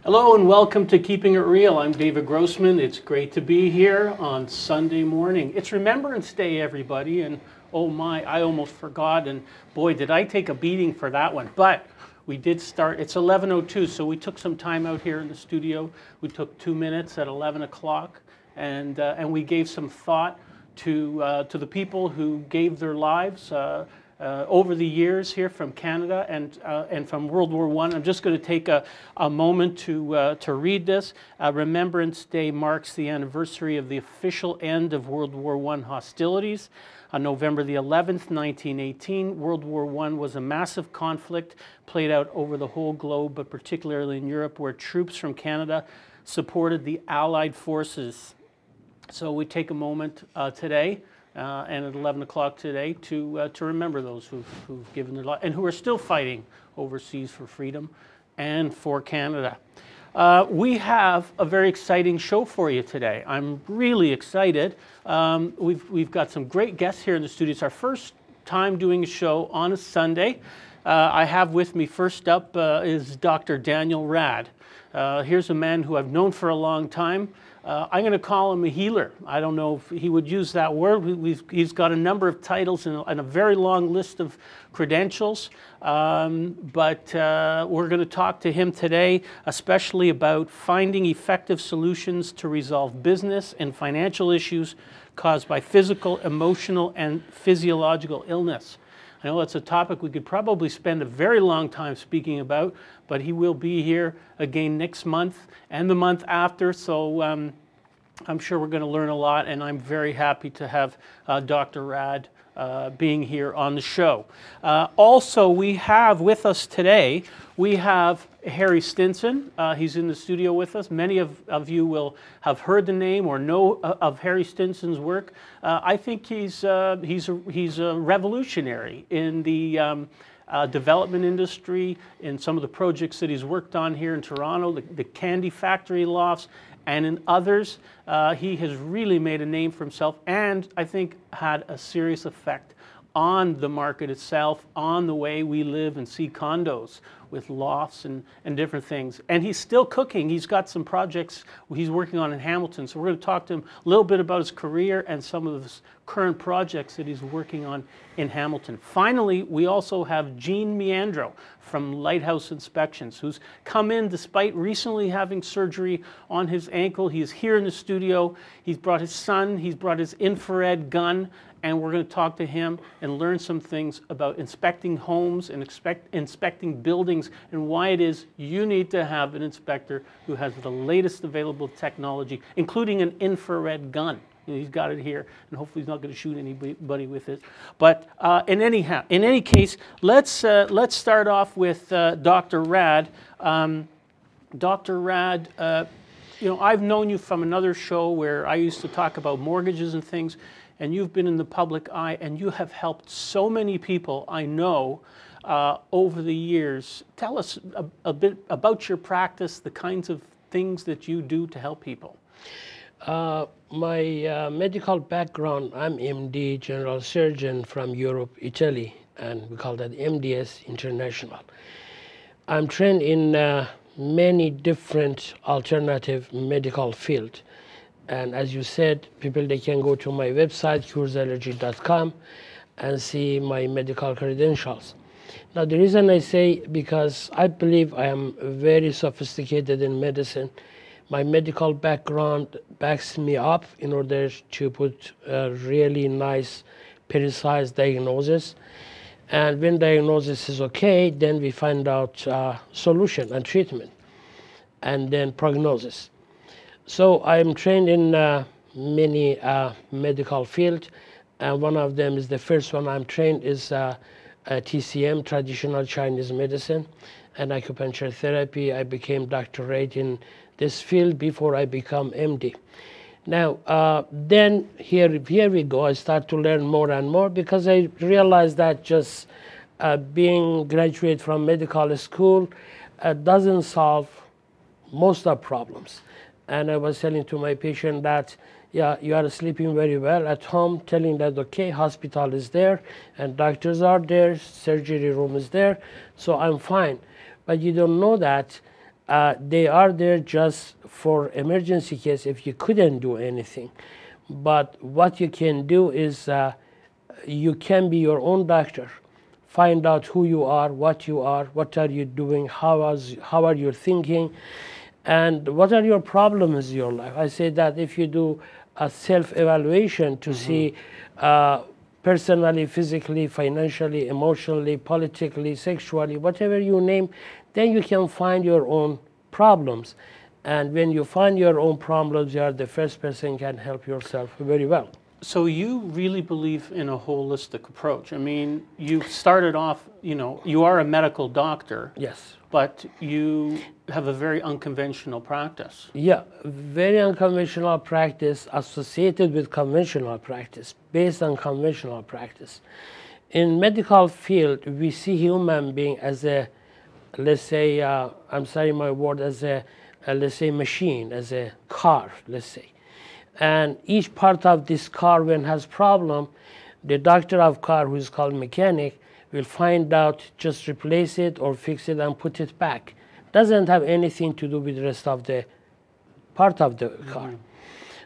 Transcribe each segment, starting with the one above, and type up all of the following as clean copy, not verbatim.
Hello and welcome to Keeping It Real. I'm David Grossman. It's great to be here on Sunday morning. It's Remembrance Day, everybody, and oh my, I almost forgot, and boy, did I take a beating for that one. But we did start, it's 11:02, so we took some time out here in the studio. We took 2 minutes at 11 o'clock, and we gave some thought to the people who gave their lives over the years here from Canada and from World War I. I'm just going to take a moment to read this. Remembrance Day marks the anniversary of the official end of World War I hostilities. On November the 11th, 1918, World War I was a massive conflict played out over the whole globe, but particularly in Europe, where troops from Canada supported the Allied forces. So we take a moment today and at 11 o'clock today to remember those who've given their life and who are still fighting overseas for freedom and for Canada. We have a very exciting show for you today. I'm really excited. We've got some great guests here in the studio. It's our first time doing a show on a Sunday. I have with me first up is Dr. Daniele Rad. Here's a man who I've known for a long time. I'm going to call him a healer. I don't know if he would use that word. He's got a number of titles and a very long list of credentials. But we're going to talk to him today, especially about finding effective solutions to resolve business and financial issues caused by physical, emotional, and physiological illness. I know that's a topic we could probably spend a very long time speaking about, but he will be here again next month and the month after, so I'm sure we're going to learn a lot, and I'm very happy to have Dr. Rad being here on the show. Also, we have with us today, we have Harry Stinson. He's in the studio with us. Many of you will have heard the name or know of Harry Stinson's work. I think he's a revolutionary in the development industry, in some of the projects that he's worked on here in Toronto, the candy factory lofts, and in others. He has really made a name for himself and I think had a serious effect on the market itself, on the way we live and see condos with lofts and different things. And he's still cooking. He's got some projects he's working on in Hamilton. So we're going to talk to him a little bit about his career and some of his current projects that he's working on in Hamilton. Finally, we also have Gene Meandro from Lighthouse Inspections, who's come in despite recently having surgery on his ankle. He's here in the studio. He's brought his son. He's brought his infrared gun. And we're going to talk to him and learn some things about inspecting homes and inspecting buildings and why it is you need to have an inspector who has the latest available technology, including an infrared gun. He's got it here, and hopefully he's not going to shoot anybody with it. But in any case, let's start off with Dr. Rad. Dr. Rad, you know, I've known you from another show where I used to talk about mortgages and things, and you've been in the public eye, and you have helped so many people, I know, over the years. Tell us a bit about your practice, the kinds of things that you do to help people. My medical background, I'm MD, general surgeon from Europe, Italy, and we call that A.D.S International. I'm trained in many different alternative medical fields. And as you said, people, they can go to my website, curesallergy.com, and see my medical credentials. Now, the reason I say, because I believe I am very sophisticated in medicine. My medical background backs me up in order to put a really nice, precise diagnosis. And when diagnosis is okay, then we find out solution and treatment, and then prognosis. So I'm trained in many medical fields, and one of them is the first one I'm trained is TCM, traditional Chinese medicine, and acupuncture therapy. I became doctorate in this field before I become MD. Now, then here we go. I start to learn more and more because I realized that just being graduate from medical school doesn't solve most of problems. And I was telling to my patient that, yeah, you are sleeping very well at home, telling that, okay, hospital is there, and doctors are there, surgery room is there, so I'm fine. But you don't know that They are there just for emergency case if you couldn't do anything. But what you can do is you can be your own doctor. Find out who you are, what are you doing, how are you thinking, and what are your problems in your life. I say that if you do a self-evaluation to see personally, physically, financially, emotionally, politically, sexually, whatever you name, then you can find your own problems. And when you find your own problems, you are the first person who can help yourself very well. So you really believe in a holistic approach. I mean, you started off, you are a medical doctor. Yes. But you have a very unconventional practice. Yeah, very unconventional practice associated with conventional practice, based on conventional practice. In medical field, we see human being as a, let's say, I'm sorry my word, as a, let's say, machine, as a car, let's say. And each part of this car, when has problem, the doctor of car, who is called mechanic, will find out, just replace it or fix it and put it back. Doesn't have anything to do with the rest of the part of the car.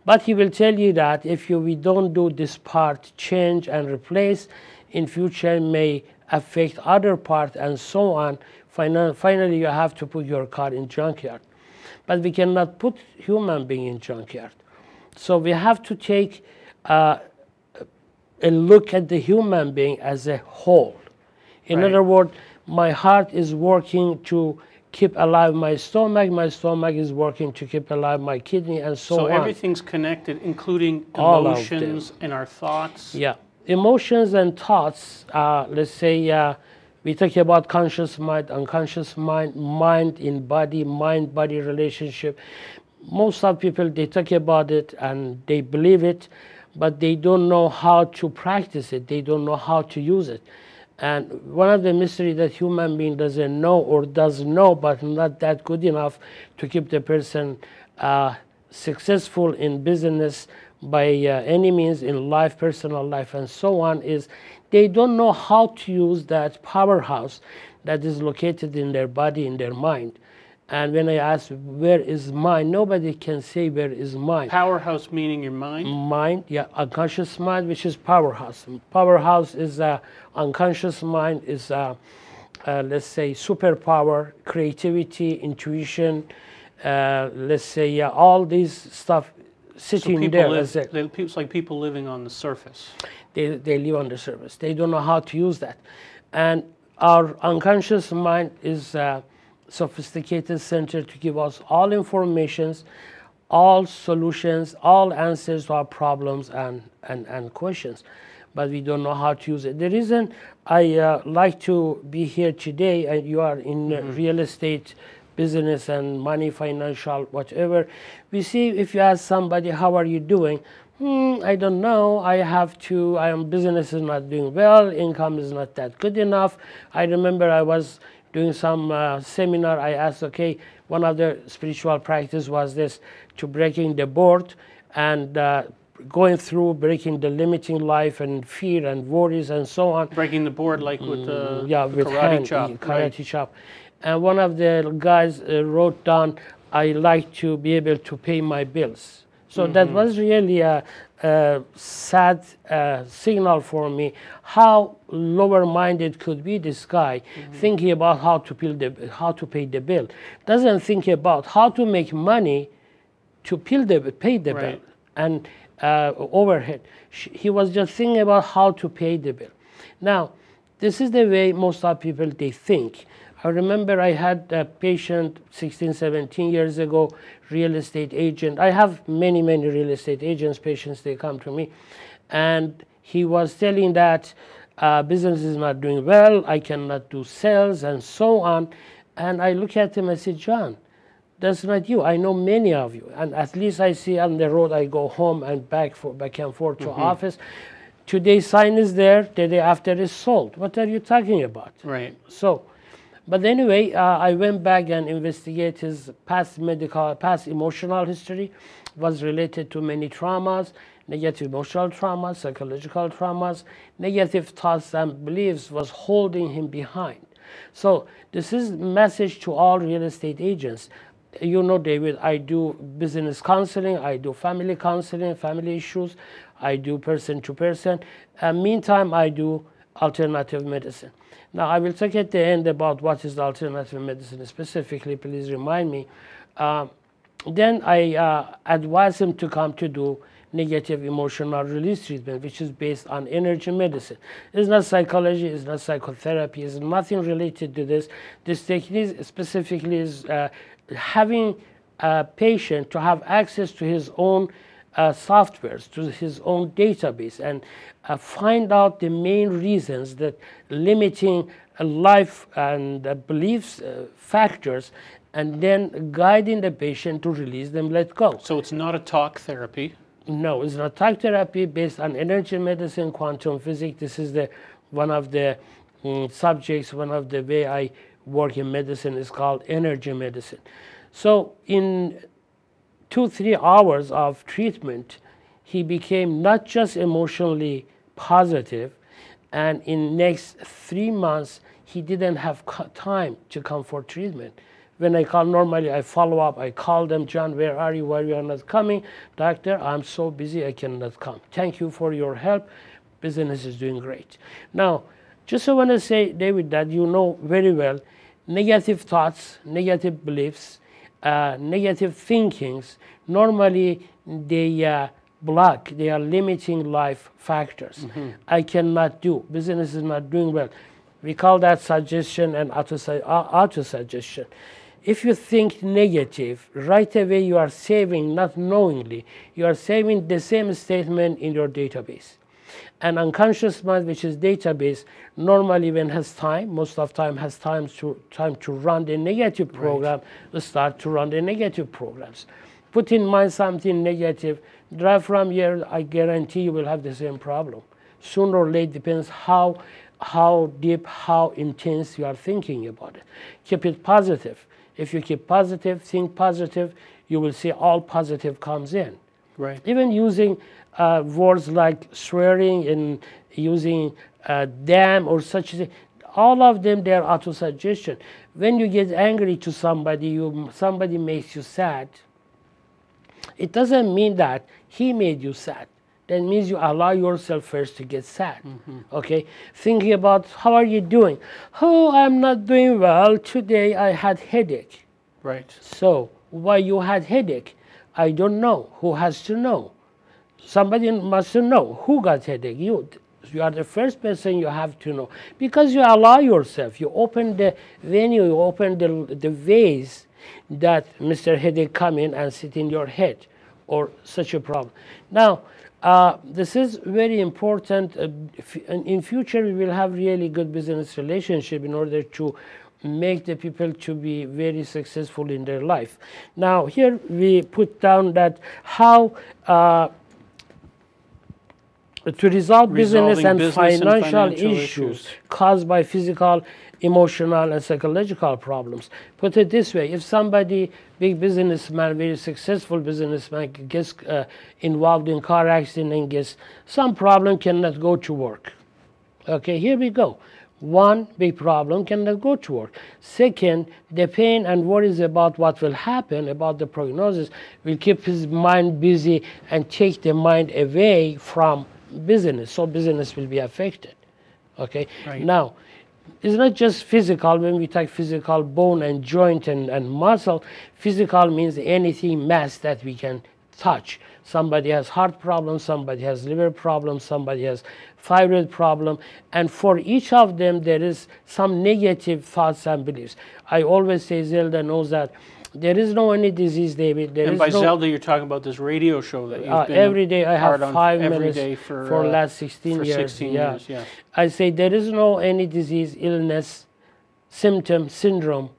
But he will tell you that if we don't do this part, change and replace, in future may affect other part and so on. Finally, you have to put your car in junkyard. But we cannot put human being in junkyard. So we have to take a look at the human being as a whole. In other words, my heart is working to keep alive my stomach is working to keep alive my kidney, and so on. So everything's connected, including emotions and our thoughts? Yeah. Emotions and thoughts, let's say we talk about conscious mind, unconscious mind, mind in body, mind-body relationship. Most of people, they talk about it and they believe it, but they don't know how to practice it. They don't know how to use it. And one of the mysteries that human being doesn't know, or does know but not that good enough to keep the person successful in business by any means, in life, personal life, and so on, is they don't know how to use that powerhouse that is located in their body, in their mind. And when I ask, where is mind? Nobody can say where is mind. Powerhouse meaning your mind? Mind, yeah, unconscious mind, which is powerhouse. Powerhouse is unconscious mind, is let's say superpower, creativity, intuition, let's say all these stuff sitting so there. It's like people living on the surface. They live on the surface. They don't know how to use that. And our unconscious mind is sophisticated center to give us all informations, all solutions, all answers to our problems and questions. But we don't know how to use it. The reason I like to be here today, and you are in real estate business and money, financial, whatever, we see if you ask somebody, how are you doing? I don't know, business is not doing well, income is not that good enough. I remember I was doing some seminar, I asked, okay, one of the spiritual practice was this, to breaking the board and going through breaking the limiting life and fear and worries and so on. Breaking the board like with the with karate chop. Karate chop. And one of the guys wrote down, I like to be able to pay my bills. So that was really a sad signal for me, how lower-minded could be this guy, thinking about how to pay the bill. Doesn't think about how to make money to pay the bill and overhead. He was just thinking about how to pay the bill. Now, this is the way most of people, they think. I remember I had a patient 16, 17 years ago, real estate agent. I have many, many real estate agents, patients, they come to me. And he was telling that business is not doing well, I cannot do sales and so on. And I look at him and say, John, that's not you. I know many of you. And at least I see on the road, I go home and back and forth to office. Today sign is there, the day after is sold. What are you talking about? Right. So, but anyway, I went back and investigated his past emotional history. It was related to many traumas, negative emotional traumas, psychological traumas, negative thoughts and beliefs was holding him behind. So this is a message to all real estate agents. You know, David, I do business counseling, I do family counseling, family issues, I do person-to-person. Meantime, I do alternative medicine. Now, I will talk at the end about what is the alternative medicine specifically. Please remind me. Then I advise him to come to do negative emotional release treatment, which is based on energy medicine. It's not psychology, it's not psychotherapy, it's nothing related to this. This technique specifically is having a patient to have access to his own softwares, to his own database, and find out the main reasons that limiting life and beliefs factors, and then guiding the patient to release them, let go. So it's not a talk therapy? No, it's not talk therapy based on energy medicine, quantum physics. This is one of the subjects, one of the way I work in medicine is called energy medicine. So in 2-3 hours of treatment, he became not just emotionally positive, and in next 3 months, he didn't have time to come for treatment. When I call, normally I follow up, I call them, John, where are you? Why you are not coming? Doctor, I'm so busy, I cannot come. Thank you for your help. Business is doing great. Now, just I want to say, David, that you know very well, negative thoughts, negative beliefs, negative thinkings, normally they block, they are limiting life factors. I cannot do, business is not doing well. We call that suggestion and auto-suggestion. If you think negative, right away you are saving, not knowingly, you are saving the same statement in your database. And unconscious mind, which is database, normally when has time, most of time has time to run the negative program, start to run the negative programs. Put in mind something negative, drive from here, I guarantee you will have the same problem. Sooner or later, depends how deep, how intense you are thinking about it. Keep it positive. If you keep positive, think positive, you will see all positive comes in. Right. Even using words like swearing and using damn or such a thing, all of them, they are auto-suggestion. When you get angry to somebody, somebody makes you sad, it doesn't mean that he made you sad. That means you allow yourself first to get sad. Okay? Thinking about how are you doing? Oh, I'm not doing well. Today I had headache. Right. So why you had headache? I don't know. Who has to know? Somebody must know. Who got headache? You are the first person you have to know. Because you allow yourself. You open the venue, you open the vase that Mr. Headache come in and sit in your head or such a problem. Now, this is very important. In future, we will have really good business relationship in order to make the people to be very successful in their life. Now, here we put down that how to resolve business and financial issues caused by physical, emotional, and psychological problems. Put it this way, if somebody, big businessman, very successful businessman, gets involved in car accident and gets some problem, cannot go to work. Okay, here we go. One big problem, cannot go to work. Second, the pain and worries about what will happen, about the prognosis, will keep his mind busy and take the mind away from business, so business will be affected. Okay, right. Now, it's not just physical. When we talk physical, bone and joint and muscle, physical means anything mass that we can touch. Somebody has heart problems, somebody has liver problems, somebody has thyroid problem, and for each of them there is some negative thoughts and beliefs. I always say Zelda knows that there is no any disease, David. And by Zelda, you're talking about this radio show that you've been every day. I have 5 minutes for last 16 years. 16 years, yeah. I say there is no any disease, illness, symptom, syndrome,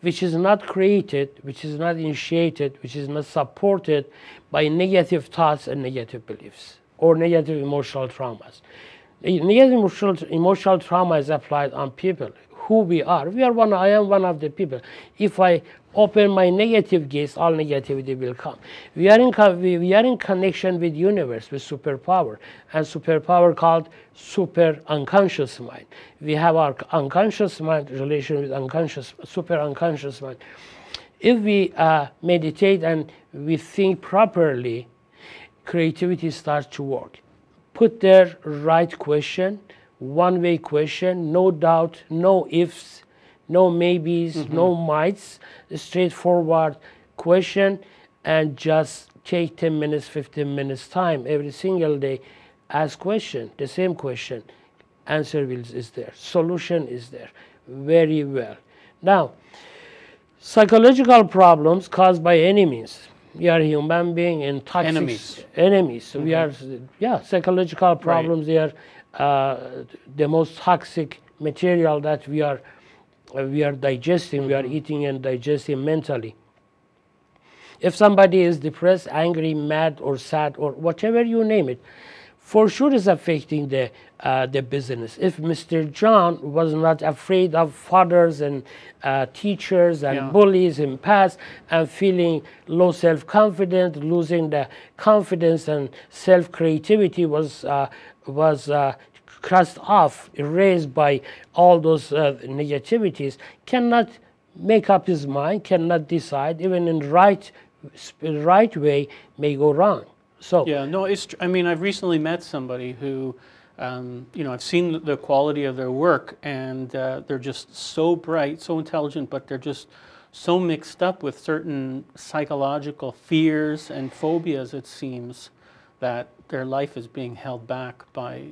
which is not created, which is not initiated, which is not supported by negative thoughts and negative beliefs or negative emotional traumas. Negative emotional trauma is applied on people who we are. I am one of the people. If I open my negative gaze, all negativity will come. We are in connection with universe, with superpower, and superpower called super unconscious mind. We have our unconscious mind relation with unconscious, super unconscious mind. If we meditate and we think properly, creativity starts to work. Put there right question, one-way question, no doubt, no ifs, no maybes, no mights, straightforward question, and just take 10 minutes, 15 minutes time every single day. Ask question, the same question. Answer is there. Solution is there. Very well. Now, psychological problems caused by enemies. We are human beings and toxic enemies. So we are, psychological problems. They are the most toxic material that we are digesting. We are eating and digesting mentally. If somebody is depressed, angry, mad, or sad, or whatever you name it, for sure is affecting the business. If Mr. John was not afraid of fathers and teachers and bullies in past and feeling low self-confidence, losing the confidence and self-creativity was crossed off, erased by all those negativities, cannot make up his mind, cannot decide, even in right way may go wrong. So yeah, no, I mean, I've recently met somebody who, I've seen the quality of their work, and they're just so bright, so intelligent, but they're just so mixed up with certain psychological fears and phobias, it seems, that their life is being held back by,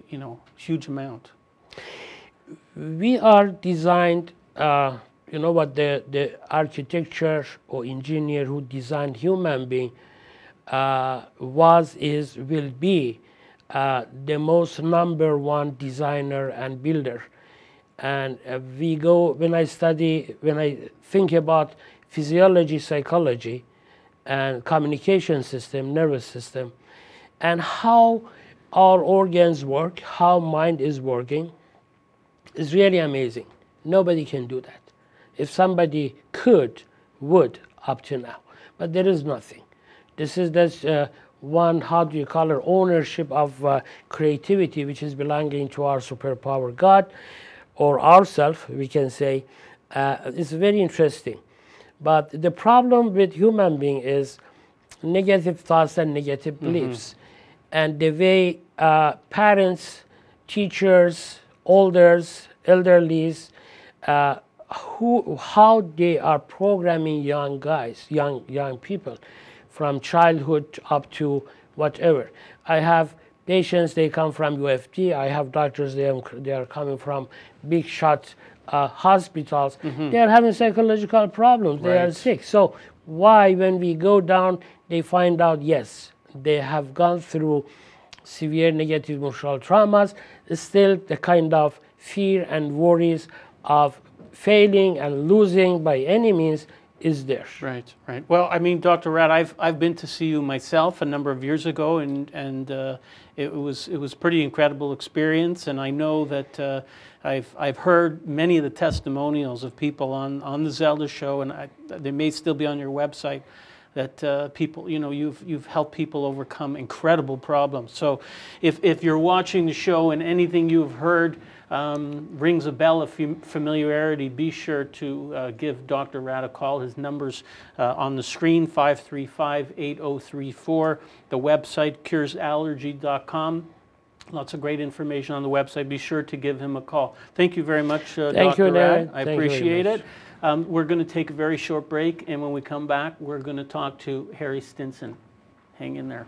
huge amount. We are designed, what the architecture or engineer who designed human being will be the most #1 designer and builder. And when I think about physiology, psychology, and communication system, nervous system, and how our organs work, how mind is working, is really amazing. Nobody can do that. If somebody would up to now, but there is nothing. This is one, how do you call it, ownership of creativity, which is belonging to our superpower God, or ourself, we can say. It's very interesting. But the problem with human being is negative thoughts and negative beliefs. And the way parents, teachers, elderlies, how they are programming young guys, young people, from childhood up to whatever. I have patients, they come from UFT. I have doctors, they are coming from big shot hospitals. They are having psychological problems. They are sick. So why, when we go down, they find out, yes, they have gone through severe negative emotional traumas, still the kind of fear and worries of failing and losing by any means is there. Right. Well, I mean, Dr. Rad, I've been to see you myself a number of years ago, and it was pretty incredible experience. And I know that I've heard many of the testimonials of people on the Zelda show, and they may still be on your website, that people, you've helped people overcome incredible problems. So if you're watching the show and anything you've heard rings a bell of familiarity, be sure to give Dr. Rad a call. His number's on the screen, 535-8034. The website, curesallergy.com. Lots of great information on the website. Be sure to give him a call. Thank you very much, Dr. Rad. I appreciate it. We're going to take a very short break, and when we come back, we're going to talk to Harry Stinson. Hang in there.